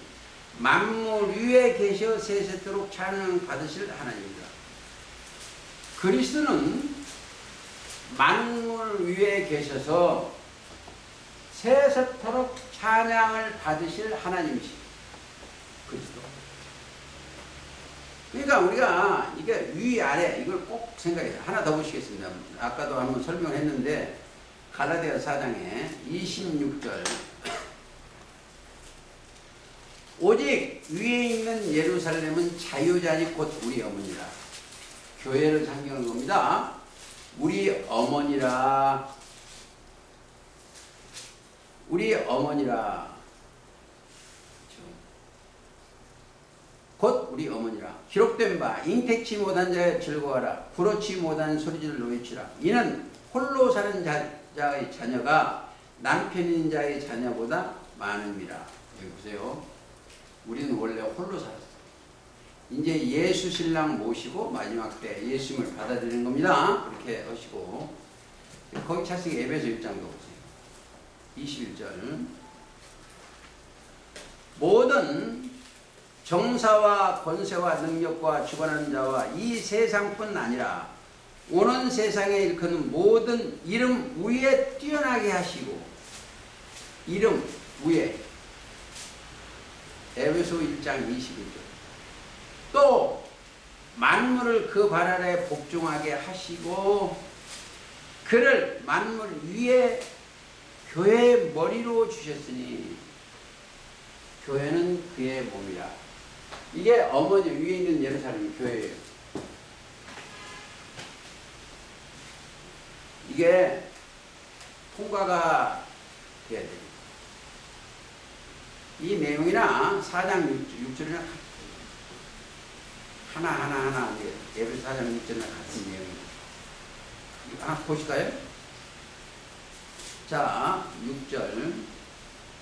만물 위에 계셔 세세토록 찬양 받으실 하나님입니다. 그리스도는 만물 위에 계셔서 세세토록 찬양을 받으실 하나님이시. 그리스도. 그러니까 우리가 이게 위 아래 이걸 꼭 생각해요. 하나 더 보시겠습니다. 아까도 한번 설명을 했는데 갈라디아 4장에 26절. 오직 위에 있는 예루살렘은 자유자니 곧 우리 어머니라. 교회를 상징하는 겁니다. 우리 어머니라. 우리 어머니라. 곧 우리 어머니라. 기록된 바 잉태치 못한 자여 즐거워하라. 부러치 못한 소리를 외치라. 이는 홀로 사는 자의 자녀가 남편인 자의 자녀보다 많음이라. 여기 보세요. 우리는 원래 홀로 살았어요. 이제 예수 신랑 모시고 마지막 때 예수님을 받아들이는 겁니다. 그렇게 하시고 거기 차승 에베소 1장도 보세요. 21절. 모든 정사와 권세와 능력과 주관하는 자와 이 세상뿐 아니라 오는 세상에 일컫는 모든 이름 위에 뛰어나게 하시고. 이름 위에. 에베소 1장 21절. 또 만물을 그 발 아래 복종하게 하시고 그를 만물 위에 교회의 머리로 주셨으니 교회는 그의 몸이라. 이게 어머니 위에 있는 예루살렘 교회예요. 이게 통과가 돼야 돼요. 이 내용이나 4장 6절이나 하나 예배소 4장 6절이나 같은 내용입니다. 하나 보실까요? 자, 6절.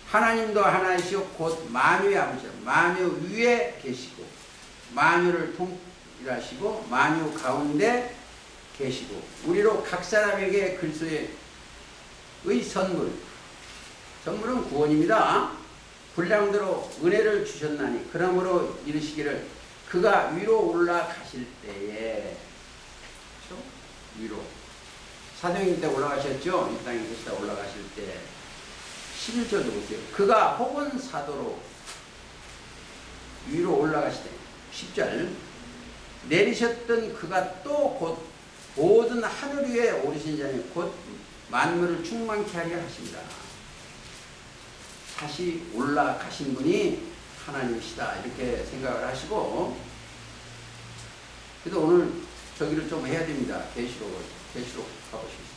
하나님도 하나이시오 곧 만유의 아버지요. 만유 위에 계시고 만유를 통일하시고 만유 가운데 계시고 우리로 각 사람에게 그리스도의 선물은 구원입니다. 분량대로 은혜를 주셨나니 그러므로 이르시기를 그가 위로 올라가실 때에. 그렇죠? 위로 사도행전 때 올라가셨죠? 이 땅에 계시다 올라가실 때 11절도 보세요. 그가 혹은 사도로 위로 올라가시되 10절 내리셨던 그가 또 곧 모든 하늘 위에 오르신 자니 곧 만물을 충만케 하려 하십니다. 다시 올라가신 분이 하나님이시다 이렇게 생각을 하시고, 그래도 오늘 저기를 좀 해야 됩니다. 계시록 가보시겠습니다.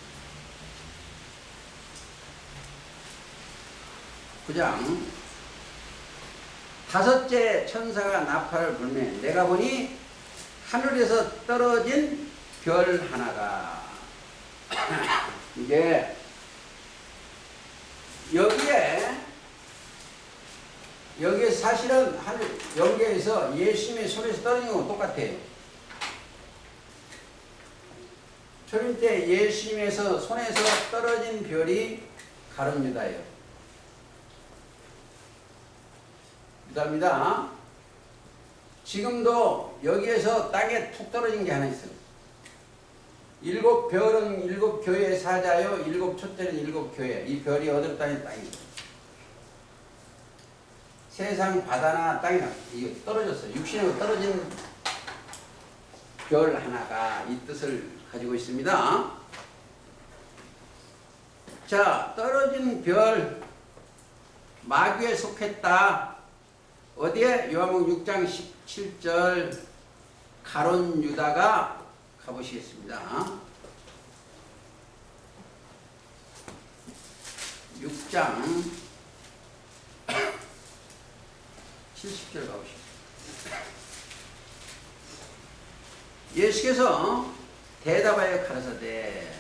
9장 다섯째 천사가 나팔을 불매 내가 보니 하늘에서 떨어진 별 하나가 이게 여기에 사실은 하늘 여기에서 예수님의 손에서 떨어진 거랑 똑같아요. 초림 때 예수님에서 손에서 떨어진 별이 가룟 유다예요. 유다입니다. 지금도 여기에서 땅에 툭 떨어진 게 하나 있어요. 7별은 7교회의 사자요, 7촛대는 7교회. 이 별이 어디로 땅에 있어요. 세상 바다나 땅이나 이거 떨어졌어요. 육신으로 떨어진 별 하나가 이 뜻을 가지고 있습니다. 자, 떨어진 별 마귀에 속했다. 어디에? 요한복음 6장 17절 가룟 유다가 가보시겠습니다. 6장 70절 가보시겠습니다. 예수께서 대답하여 가라사대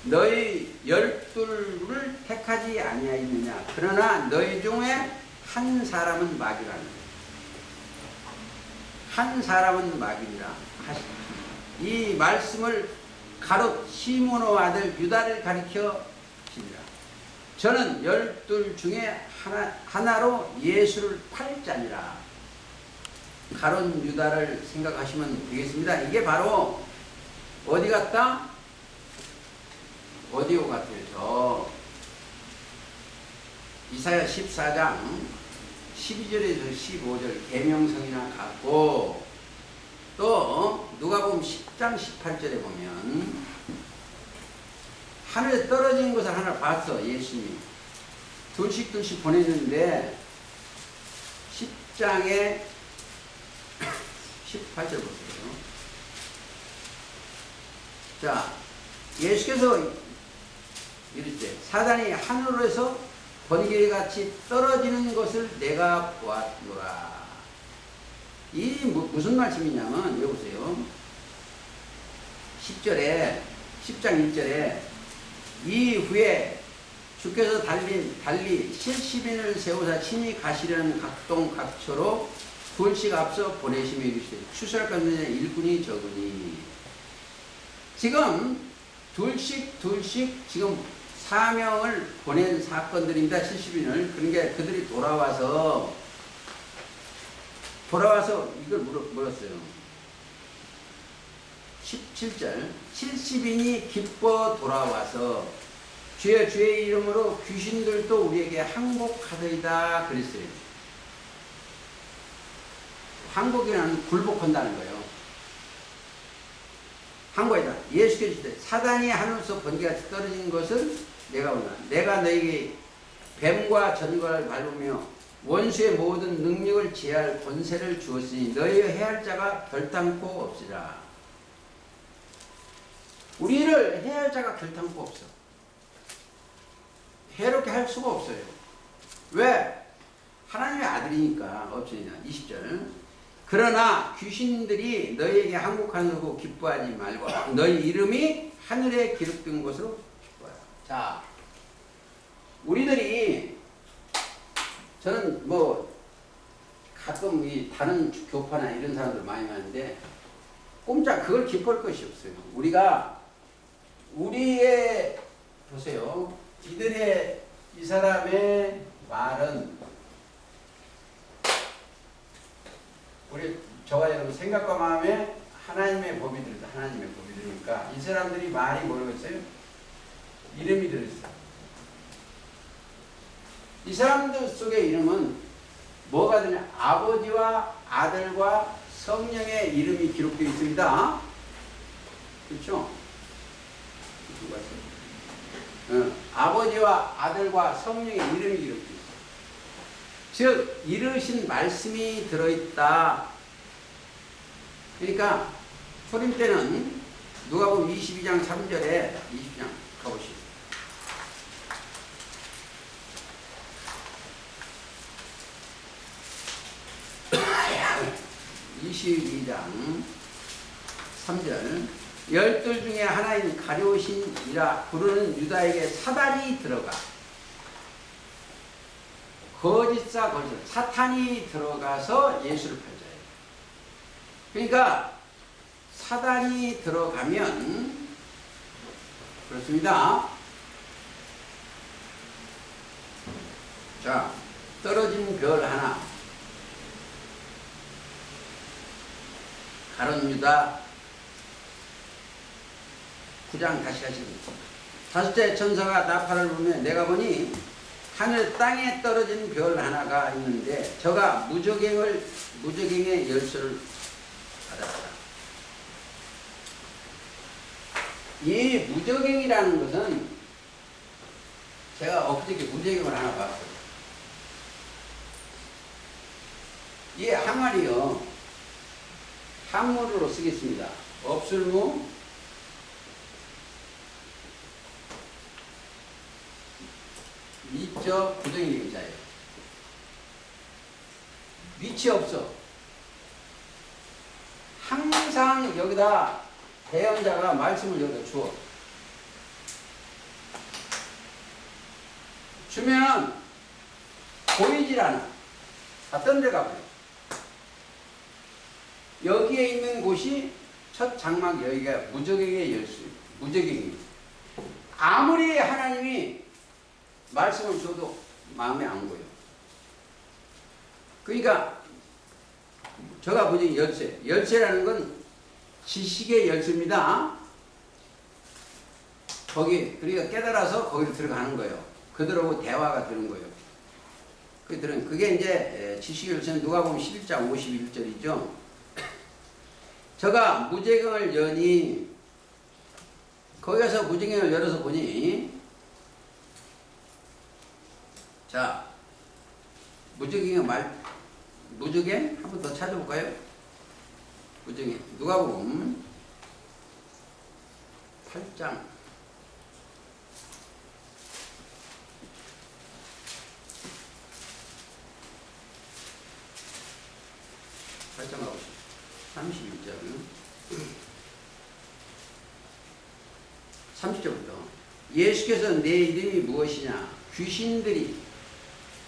너희 12를 택하지 아니하였느냐 그러나 너희 중에 한 사람은 마귀라는 한 사람은 마귀니라 하시니 이 말씀을 가롯 시몬의 아들 유다를 가리켜 시니라. 저는 12 중에 하나로 예수를 팔 자니라. 가룟 유다를 생각하시면 되겠습니다. 이게 바로 어디 같다? 어디오 같아요? 이사야 14장 12절에서 15절 계명성이나 같고, 또 누가복음 10장 18절에 보면 하늘에 떨어진 것을 하나 봤어. 예수님이 둘씩 보냈는데 10장에 18절 보세요. 자, 예수께서 이르시되 사단이 하늘에서 번개같이 떨어지는 것을 내가 보았노라. 이 무슨 말씀이냐면 여기 보세요. 10절에 10장 1절에 이후에 주께서 달리 70인을 세우사 친히 가시려는 각동 각처로 둘씩 앞서 보내시며 이르시되 추수할 것은 일꾼이 적으니. 지금 둘씩 지금 사명을 보낸 사건들입니다. 70인을. 그러니까 그들이 돌아와서 이걸 물었어요. 17절 70인이 기뻐 돌아와서 주의 이름으로 귀신들도 우리에게 항복하더이다 그랬어요. 항복이라는 굴복한다는 거예요. 항복이다. 예수께서 이르시되 사단이 하늘에서 번개같이 떨어진 것을 내가 보나 내가 너에게 뱀과 전갈을 밟으며 원수의 모든 능력을 제할 권세를 주었으니 너희의 해할 자가 결단코 없으리라. 우리를 해할 자가 결단코 없어. 해롭게 할 수가 없어요. 왜? 하나님의 아들이니까 없으니까. 20절 그러나 귀신들이 너희에게 항복하느라고 기뻐하지 말고 너희 이름이 하늘에 기록된 것으로 기뻐하라. 자, 우리들이 저는 뭐 가끔 이 다른 교파나 이런 사람들 많이 많은데 꼼짝 그걸 기뻐할 것이 없어요. 우리의 보세요. 이들의 이 사람의 말은 우리 저와 여러분 생각과 마음에 하나님의 법이 들었다. 하나님의 법이 들으니까 이 사람들이 말이 뭐라고 했어요? 이름이 들었어요. 이 사람들 속의 이름은 뭐가 되냐? 아버지와 아들과 성령의 이름이 기록되어 있습니다. 그렇죠? 아버지와 아들과 성령의 이름이 기록되어 있어요. 즉 이르신 말씀이 들어있다. 그러니까 초림 때는 누가복음 22장 3절에 20장 가보시죠. 22장 3절 열둘 중에 하나인 가룟이라 부르는 유다에게 사단이 들어가 거짓사 거짓 사탄이 들어가서 예수를 팔자예요. 그러니까 사단이 들어가면 그렇습니다. 자, 떨어진 별 하나 가룟 유다 9장 다시 하십니다. 다섯째 천사가 나팔을 불며 내가 보니 하늘 땅에 떨어진 별 하나가 있는데 저가 무적행의 열쇠를 받았다. 이 무적행이라는 것은 제가 엊그저께 무적행을 하나 봤어요. 이 항아리요 한문으로 쓰겠습니다. 없을무 미적 부정의 자예요. 밑이 없어. 항상 여기다 대언자가 말씀을 여기다 주어. 주면 보이질 않아. 다 던져가버려. 여기에 있는 곳이 첫 장막 여기가 무적행의 열쇠. 무적행입니다. 아무리 하나님이 말씀을 줘도 마음에 안 고요. 그러니까 저가 보니 열쇠라는 건 지식의 열쇠입니다. 거기 그러니까 깨달아서 거기로 들어가는 거예요. 그들하고 대화가 되는 거예요. 그게 이제 지식의 열쇠는 누가복음 11장 51절이죠. 저가 무적행을 여니 거기 가서 무적행을 열어서 보니 자, 무적행의 무적행 한 번 더 찾아볼까요? 무적행 누가복음 8장 8장 가보시죠. 31절 30절부터 예수께서 내 이름이 무엇이냐? 귀신들이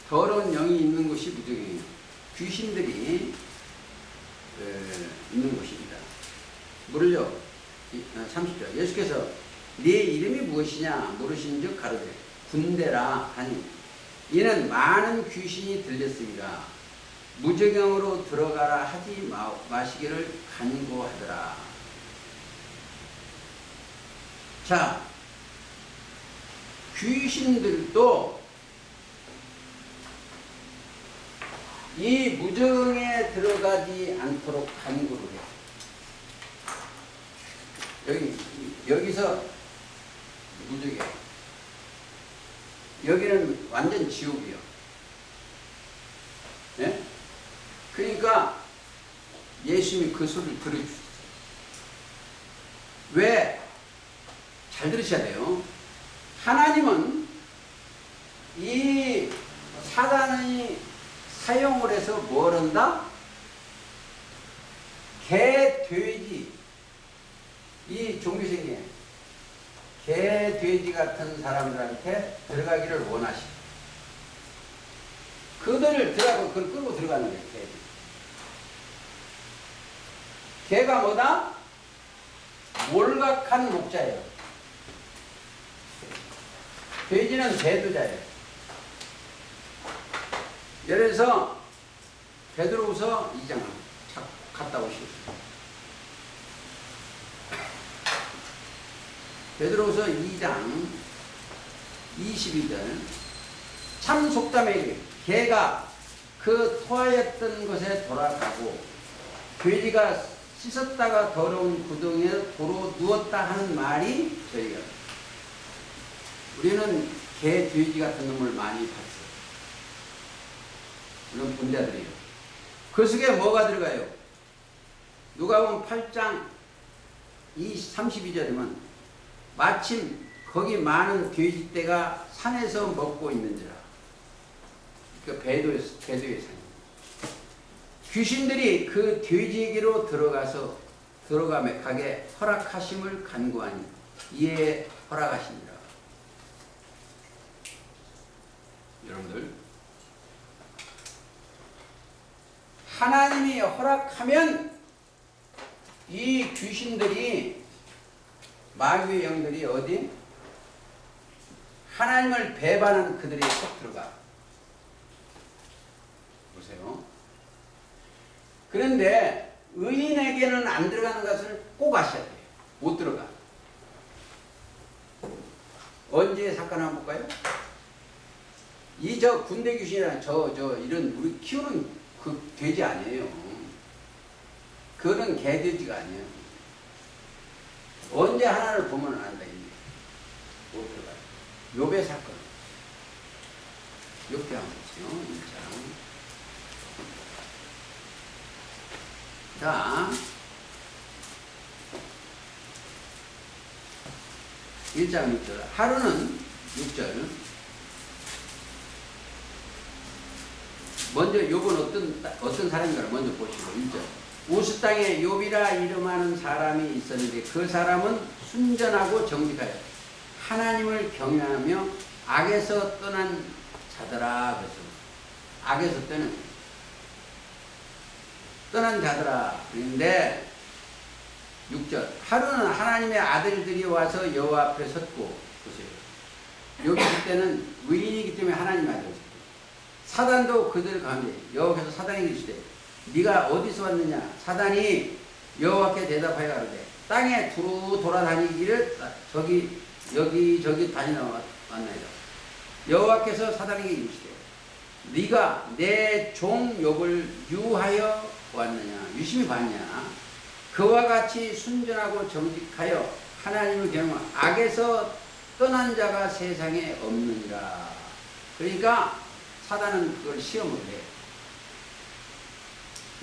더러운 영이 있는 곳이 무적행이에요. 귀신들이 있는 곳입니다. 물을요. 30절 예수께서 네 이름이 무엇이냐 물으신즉 가로되 군대라 하니 이는 많은 귀신이 들렸습니다. 무적행으로 들어가라 하지 마시기를 간구하더라. 자, 귀신들도 이 무적행에 들어가지 않도록 간구를 해요. 여기서 무적행. 여기는 완전 지옥이요. 네? 그러니까 예수님이 그 소리를 들어주셨어요. 왜? 잘 들으셔야 돼요. 하나님은 이 사단이 사용을 해서 뭘 한다? 개, 돼지, 이 종교생에 개, 돼지 같은 사람들한테 들어가기를 원하시고 그들을 그걸 끌고 들어가는 거예요. 개가 뭐다? 몰각한 목자예요. 돼지는 배도자예요. 예를 들어서 베드로후서 2장 갔다 오시오. 베드로후서 2장 22절 참 속담에 개가 그 토하였던 것에 돌아가고 돼지가 씻었다가 더러운 구덩이에 도로 누웠다 하는 말이 저희가 우리는 개, 돼지 같은 놈을 많이 봤어요. 물론 분자들이에요. 그 속에 뭐가 들어가요? 누가복음 8장 32절이면 마침 거기 많은 돼지떼가 산에서 먹고 있는지라. 그 배도의 산. 귀신들이 그 돼지에게로 들어가게 허락하심을 간구하니 이에 허락하시니라. 여러분들, 하나님이 허락하면 이 귀신들이, 마귀의 영들이 어디? 하나님을 배반하는 그들이 쏙 들어가. 보세요. 그런데 의인에게는 안 들어가는 것을 꼭 아셔야 돼요. 못 들어가. 언제 사건 한번 볼까요? 저 군대 귀신이랑 이런 우리 키우는 그 돼지 아니에요. 그거는 개돼지가 아니에요. 언제 하나를 보면 안다. 못 들어가요. 욥의 사건. 욥기 한번 보세요. 1장. 자, 1장 6절. 하루는 6절. 먼저 욥은 어떤 사람인가를 먼저 보시고 1절. 우스 땅에 욥이라 이름하는 사람이 있었는데 그 사람은 순전하고 정직하여 하나님을 경외하며 악에서 떠난 자더라. 그래서 악에서 떠난 자더라. 그런데 6절. 하루는 하나님의 아들들이 와서 여호와 앞에 섰고, 보세요. 욥이 그때는 의인이기 때문에 하나님 아들이었어요. 사단도 그들 가운데 여호와께서 사단에게 이르시되 네가 어디서 왔느냐? 사단이 여호와께 대답하여 가로되 땅에 두루 돌아다니기를 여기 다니나 왔나이다. 여호와께서 사단에게 이르시되 네가 내 종 욥을 유하여 왔느냐? 유심히 봤냐? 그와 같이 순전하고 정직하여 하나님을 경외하며 악에서 떠난 자가 세상에 없느니라. 그러니까 사단은 그걸 시험을 해요.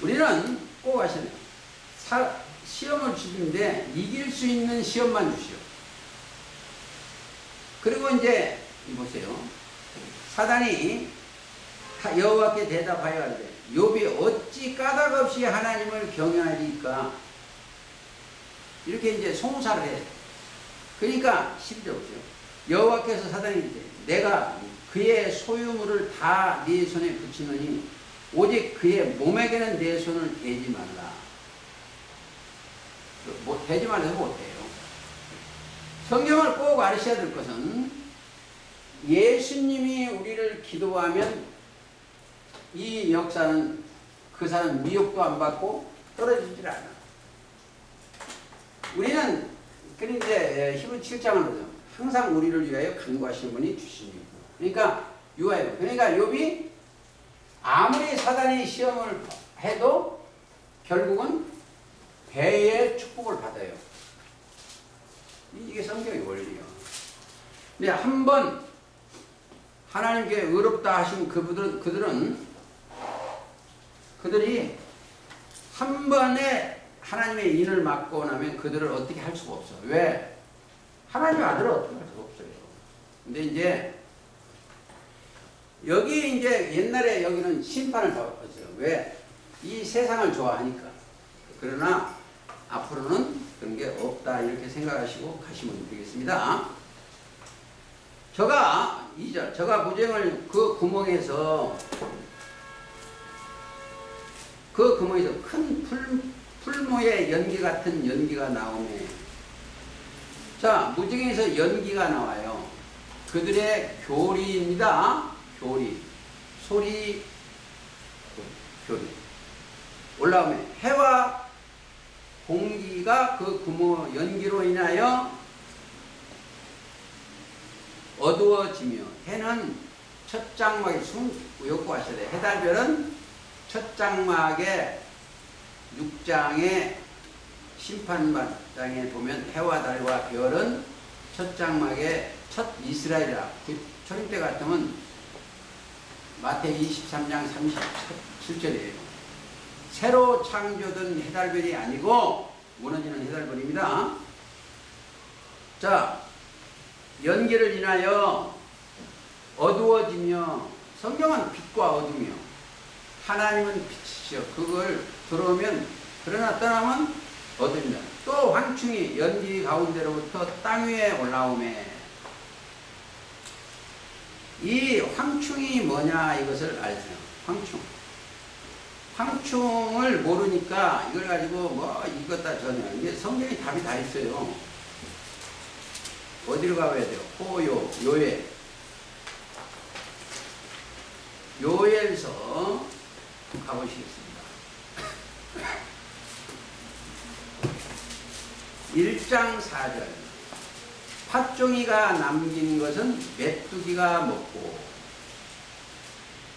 우리는 꼭 아셔야 돼요. 시험을 주는데 이길 수 있는 시험만 주시오. 그리고 이제 보세요. 사단이 여호와께 대답하여 가로되 욥이 어찌 까닭 없이 하나님을 경외하리까? 이렇게 이제 송사를 해요. 그러니까 12절 보세요. 여호와께서 사단에게 이르되 내가 그의 소유물을 다 네 손에 붙이노니 오직 그의 몸에게는 내 손을 대지 말라. 대지 말아서 못해요. 성경을 꼭 알으셔야 될 것은 예수님이 우리를 기도하면 이 역사는 그 사람 미혹도 안 받고 떨어지질 않아. 우리는 그런데 히브리 7장을 보죠. 항상 우리를 위하여 간구하시는 분이 주시니고. 그러니까 유하여. 그러니까 욥이 아무리 사단이 시험을 해도 결국은 배의 축복을 받아요. 이게 성경의 원리예요. 근데 한번 하나님께 의롭다 하신 그들이 한 번에 하나님의 인을 맞고 나면 그들을 어떻게 할 수가 없어. 왜? 하나님의 아들을 어떻게 할 수가 없어요. 근데 이제 여기 이제 옛날에 여기는 심판을 받았어요. 왜? 이 세상을 좋아하니까. 그러나 앞으로는 그런 게 없다 이렇게 생각하시고 가시면 되겠습니다. 저가 2절 저가 무정을 그 구멍에서 큰 풀무의 연기 같은 연기가 나오네. 자, 무정에서 연기가 나와요. 그들의 교리입니다. 교리, 소리, 교리. 올라오면 해와 공기가 그 구멍 연기로 인하여 어두워지며 해는 첫 장막에 숨 외우고 하셔야 돼요. 해달별은 첫 장막에 6장의 심판장에 보면 해와 달과 별은 첫 장막에 첫 이스라엘이라. 초림 때 같으면 마태기 23장 37절이에요. 새로 창조된 해달별이 아니고 무너지는 해달별입니다. 자, 연기를 인하여 어두워지며, 성경은 빛과 어둠이요, 하나님은 빛이시여. 그걸 들어오면, 그러나 떠나면 어둠이다. 또 황충이 연기 가운데로부터 땅 위에 올라오매. 이 황충이 뭐냐 이것을 알세요. 황충을 모르니까 이걸 가지고 뭐 이것다 저냐, 이게 성경에 답이 다 있어요. 어디로 가봐야 돼요? 호요, 요엘. 요엘서 가보시겠습니다. 1장 4절. 팥종이가 남긴 것은 메뚜기가 먹고,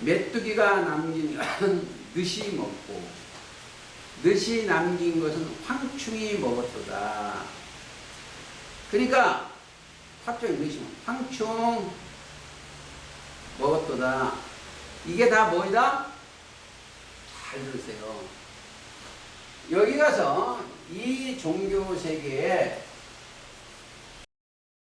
메뚜기가 남긴 것은 늦이 먹고, 늦이 남긴 것은 황충이 먹었도다. 그러니까 팥종이 늦이 먹고 황충 먹었도다. 이게 다 뭐이다? 잘 들으세요. 여기 가서 이 종교 세계에